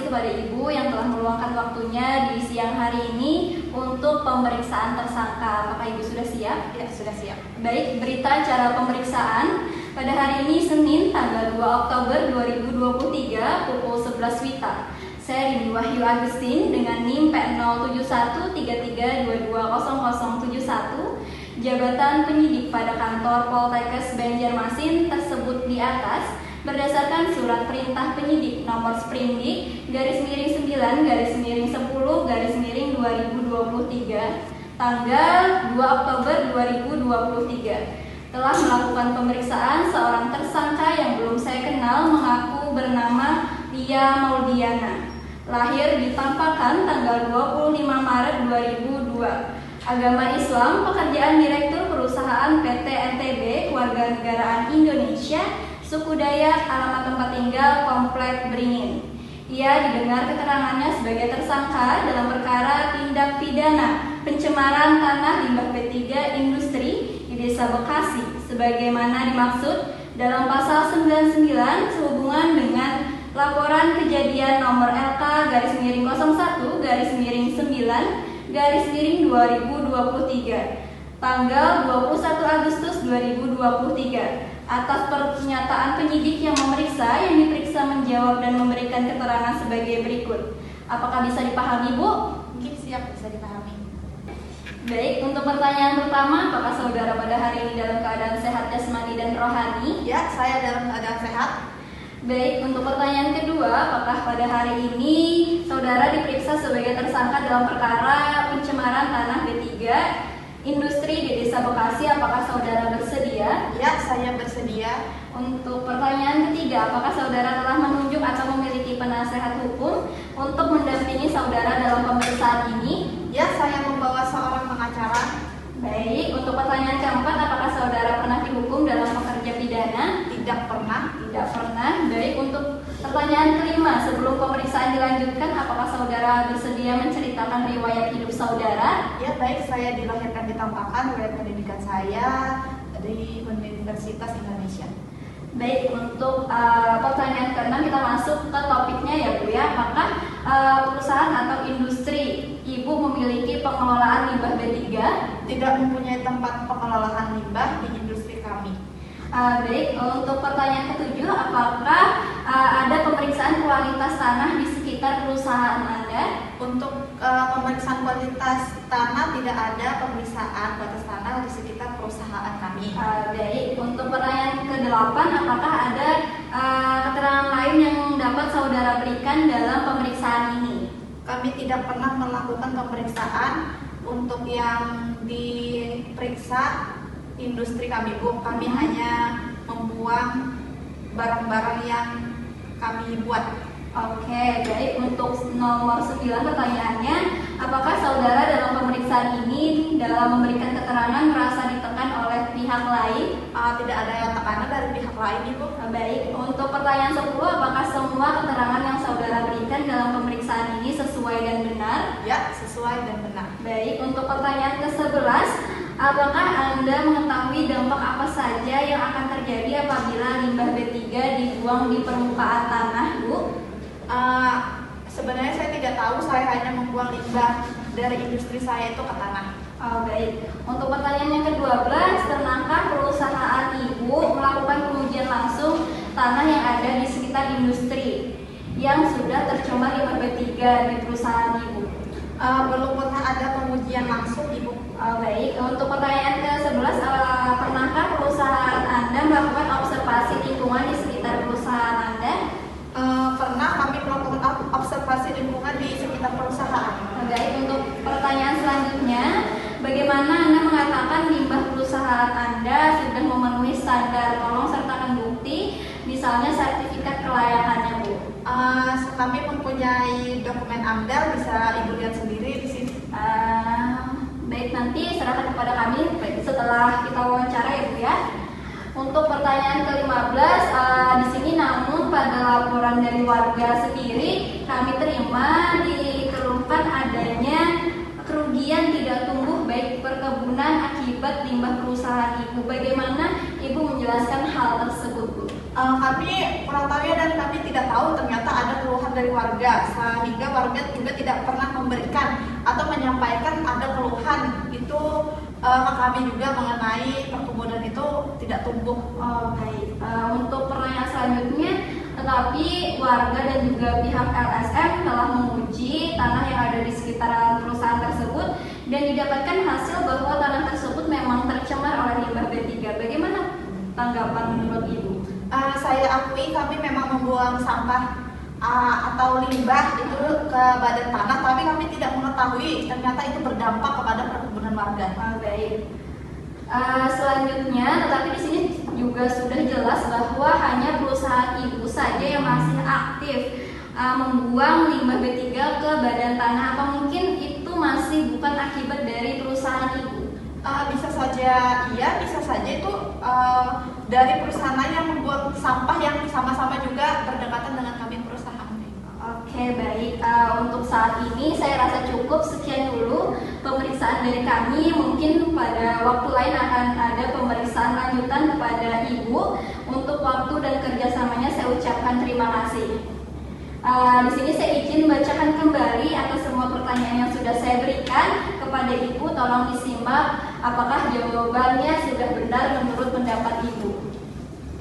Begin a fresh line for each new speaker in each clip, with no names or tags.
kepada Ibu yang telah meluangkan waktunya di siang hari ini untuk pemeriksaan tersangka. Apakah Ibu sudah siap?
Ya, sudah siap.
Baik, berita acara pemeriksaan pada hari ini Senin tanggal 2 Oktober 2023 pukul 11 WITA. Saya Rini Wahyu Agustin dengan NIM P07133220071. Jabatan penyidik pada kantor Poltekkes Banjarmasin tersebut di atas berdasarkan surat perintah penyidik nomor Sprindik /10/10/2023 tanggal 2 Oktober 2023 telah melakukan pemeriksaan seorang tersangka yang belum saya kenal mengaku bernama Lia Maudiana, lahir di Tampakan tanggal 25 Maret 2002. Agama Islam, pekerjaan Direktur Perusahaan PT NTB Kewarganegaraan Indonesia, suku Dayak, alamat tempat tinggal Komplek Beringin. Ia didengar keterangannya sebagai tersangka dalam perkara tindak pidana pencemaran tanah limbah B3 industri di Desa Bekasi, sebagaimana dimaksud dalam pasal 99 sehubungan dengan laporan kejadian nomor LK/01-9/2023 tanggal 21 Agustus 2023 atas pernyataan penyidik yang memeriksa, yang diperiksa menjawab dan memberikan keterangan sebagai berikut. Apakah bisa dipahami, Bu?
Mungkin siap, bisa dipahami.
Baik, untuk pertanyaan pertama, apakah saudara pada hari ini dalam keadaan sehat jasmani dan rohani?
Ya, saya dalam keadaan sehat.
Baik, untuk pertanyaan kedua, apakah pada hari ini saudara diperiksa sebagai tersangka dalam perkara pencemaran tanah B3 industri di Desa Bekasi? Apakah saudara bersedia?
Ya, saya bersedia.
Untuk pertanyaan ketiga, apakah saudara telah menunjuk atau memiliki penasehat hukum untuk mendampingi saudara dalam pemeriksaan ini?
Ya, saya membawa seorang pengacara.
Baik, untuk pertanyaan keempat, apakah saudara pernah dihukum dalam pekerja pidana?
Tidak pernah.
Tidak pernah. Baik, untuk pertanyaan kelima, sebelum pemeriksaan dilanjutkan, apakah saudara bersedia menceritakan riwayat hidup saudara?
Ya, baik, saya dilahirkan di Tampakan, riwayat pendidikan saya di Universitas Indonesia.
Baik, untuk pertanyaan keenam kita masuk ke topiknya ya Bu ya. Apakah perusahaan atau industri Ibu memiliki pengelolaan limbah B3?
Tidak mempunyai tempat pengelolaan limbah di industri kami.
Baik, untuk pertanyaan ketujuh, apakah ada pemeriksaan kualitas tanah di sekitar perusahaan Anda?
Untuk pemeriksaan kualitas tanah tidak ada pemeriksaan kualitas tanah di sekitar perusahaan kami.
Baik, untuk pertanyaan ke-8, apakah ada keterangan lain yang dapat saudara berikan dalam pemeriksaan ini?
Kami tidak pernah melakukan pemeriksaan untuk yang diperiksa industri kami, Bu. Kami hanya membuang barang-barang yang kami buat.
Oke, baik. Untuk nomor 9 pertanyaannya, apakah saudara dalam pemeriksaan ini dalam memberikan keterangan merasa ditekan oleh pihak lain?
Tidak ada tekanan dari pihak lain, Ibu.
Baik, untuk pertanyaan 10, apakah semua keterangan yang saudara berikan dalam pemeriksaan ini sesuai dan benar?
Ya, sesuai dan benar.
Baik, untuk pertanyaan ke-11, apakah Anda mengetahui dampak apa saja yang akan terjadi apabila limbah B3 dibuang di permukaan tanah, Bu?
Sebenarnya saya tidak tahu, saya hanya membuang limbah dari industri saya itu ke tanah.
Baik, untuk pertanyaan yang ke-12, pernahkah perusahaan Ibu melakukan pengujian langsung tanah yang ada di sekitar industri yang sudah tercemar limbah B3 di perusahaan Ibu?
Belum pernah ada pengujian langsung, Ibu.
Baik, untuk pertanyaan ke-11, pernahkah perusahaan Anda melakukan observasi lingkungan di sekitar perusahaan Anda?
Pernah kami melakukan observasi lingkungan di sekitar perusahaan.
Baik, untuk pertanyaan selanjutnya, bagaimana Anda mengatakan limbah perusahaan Anda sudah memenuhi standar? Tolong sertakan bukti, misalnya sertifikat kelayakannya, Bu.
Kami mempunyai dokumen AMDAL, bisa Ibu lihat sendiri di sini.
Baik, nanti serahkan kepada kami setelah kita wawancara ya, Bu ya. Untuk pertanyaan ke-15, di sini namun pada laporan dari warga sendiri kami terima dikeluhkan adanya kerugian tidak tumbuh baik perkebunan akibat limbah perusahaan Ibu. Bagaimana Ibu menjelaskan hal tersebut, Bu?
Kami mengetahui dan kami tidak tahu ternyata ada keluhan dari warga, sehingga warga juga tidak pernah memberikan atau menyampaikan ada keluhan itu ke kami juga mengenai perkebunan itu tidak tumbuh.
Oh, baik. Untuk pertanyaan selanjutnya, tetapi warga dan juga pihak LSM telah menguji tanah yang ada di sekitaran perusahaan tersebut dan didapatkan hasil bahwa tanah tersebut memang tercemar oleh limbah B3. Bagaimana tanggapan menurut Ibu?
Saya akui kami memang membuang sampah atau limbah itu ke badan tanah, tapi kami tidak mengetahui ternyata itu berdampak kepada perkebunan warga.
Baik. Selanjutnya, tetapi di sini juga sudah jelas bahwa hanya perusahaan Ibu saja yang masih aktif membuang limbah B3 ke badan tanah. Apa mungkin itu masih bukan akibat dari perusahaan Ibu?
Bisa saja iya, bisa saja itu dari perusahaan lain yang membuang sampah yang sama-sama juga berdekatan dengan kami perusahaan.
Oke, baik. Untuk saat ini saya rasa cukup. Sekian dulu pemeriksaan dari kami. Mungkin pada waktu lain akan ada pemeriksaan lanjutan kepada Ibu. Untuk waktu dan kerjasamanya saya ucapkan terima kasih. Di sini saya izin bacakan kembali atas semua pertanyaan yang sudah saya berikan kepada Ibu. Tolong disimak apakah jawabannya sudah benar menurut pendapat Ibu.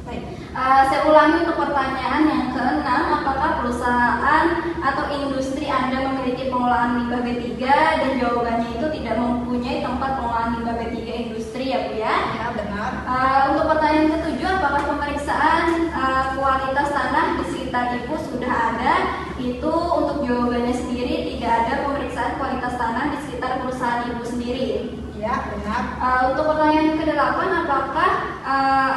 Baik. Saya ulangi untuk pertanyaan yang keenam, apakah perusahaan atau industri Anda memiliki pengolahan limbah B3? Dan jawabannya itu tidak mempunyai tempat pengolahan limbah B3 industri, ya Bu ya?
Ya, benar.
Untuk pertanyaan ketujuh, apakah pemeriksaan kualitas tanah di sekitar Ibu sudah ada? Itu untuk jawabannya sendiri tidak ada pemeriksaan kualitas tanah di sekitar perusahaan Ibu sendiri.
Ya, benar.
Untuk pertanyaan ke-8, apakah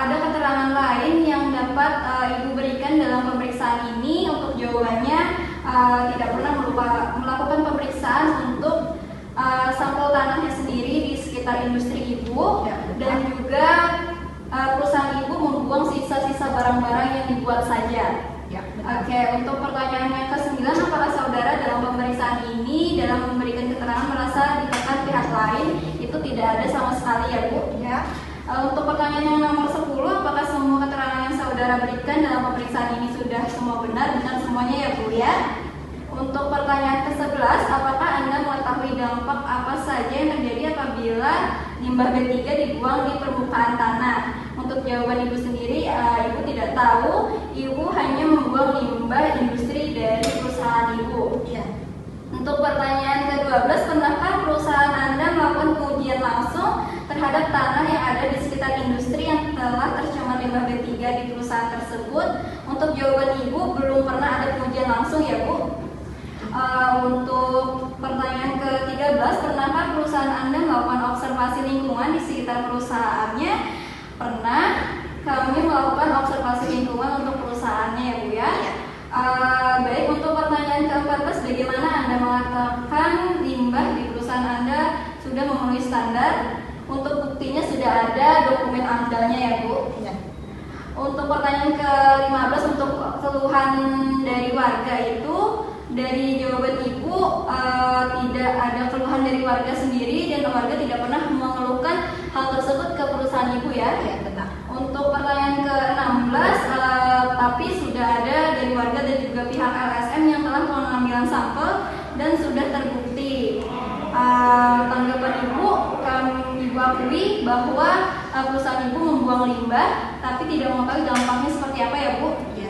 ada keterangan lain yang dapat Ibu berikan dalam pemeriksaan ini? Untuk jawabannya tidak pernah melakukan pemeriksaan untuk sampel tanahnya sendiri di sekitar industri Ibu,
Ya,
dan juga perusahaan Ibu membuang sisa-sisa barang-barang yang dibuat saja.
Ya, benar.
Oke, untuk pertanyaan yang ke-9, apakah saudara dalam pemeriksaan ini dalam memberikan keterangan merasa ditekan pihak lain? Itu tidak ada sama sekali, ya Bu.
Ya.
Untuk pertanyaan yang nomor 10, apakah semua keterangan yang saudara berikan dalam pemeriksaan ini sudah semua benar? Benar semuanya, ya Bu ya. Untuk pertanyaan ke-11, apakah Anda mengetahui dampak apa saja yang terjadi apabila limbah B3 dibuang di permukaan tanah? Untuk jawaban Ibu sendiri, Ibu tidak tahu. Ibu hanya membuang limbah industri dari perusahaan Ibu.
Ya.
Untuk pertanyaan ke-12, pernahkah perusahaan Anda melakukan pengujian langsung terhadap tanah yang ada di sekitar industri yang telah tercemar limbah B3 di perusahaan tersebut? Untuk jawaban Ibu, belum pernah ada pengujian langsung, ya Bu. Untuk pertanyaan ke-13, pernahkah perusahaan Anda melakukan observasi lingkungan di sekitar perusahaannya? Pernah. Kami melakukan observasi lingkungan untuk perusahaannya, ya Bu ya. Baik, untuk pertanyaan ke-14, bagaimana Anda mengatakan limbah di perusahaan Anda sudah memenuhi standar? Untuk buktinya sudah ada dokumen amdalnya, ya Bu.
Ya.
Untuk pertanyaan ke-15, untuk keluhan dari warga itu, dari jawaban Ibu tidak ada keluhan dari warga sendiri dan warga tidak pernah mengeluhkan hal tersebut ke perusahaan Ibu, ya.
Ya, benar.
Untuk pertanyaan ke-16, tapi sudah ada dari warga dan juga pihak LSM yang telah mengambil sampel dan sudah terbukti. Tanggapan Ibu, Ibu akui bahwa perusahaan Ibu membuang limbah, tapi tidak mengetahui dampaknya seperti apa, ya Bu?
Ya.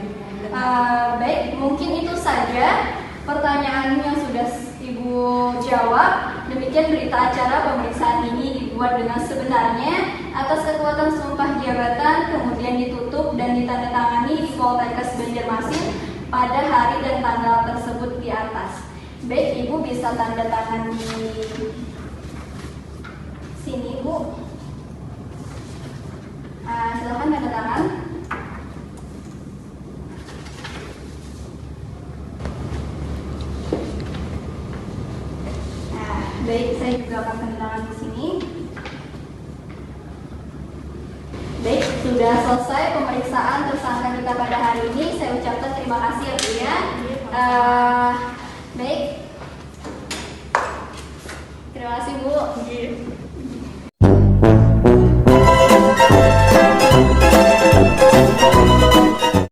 Baik, mungkin itu saja pertanyaan yang sudah Ibu jawab. Demikian berita acara pemeriksaan ini dibuat dengan sebenarnya atas kekuatan sumpah jabatan, kemudian ditutup dan ditandatangani di Poltekkes Banjarmasin pada hari dan tanggal tersebut di atas. Baik, Ibu bisa tanda tangan di sini, Bu. Silakan tanda tangan. Baik, saya juga akan tanda tangan di sini. Baik, sudah selesai pemeriksaan tersangka kita pada hari ini. Saya ucapkan terima kasih, ya Bu ya. Baik, terima kasih Bu.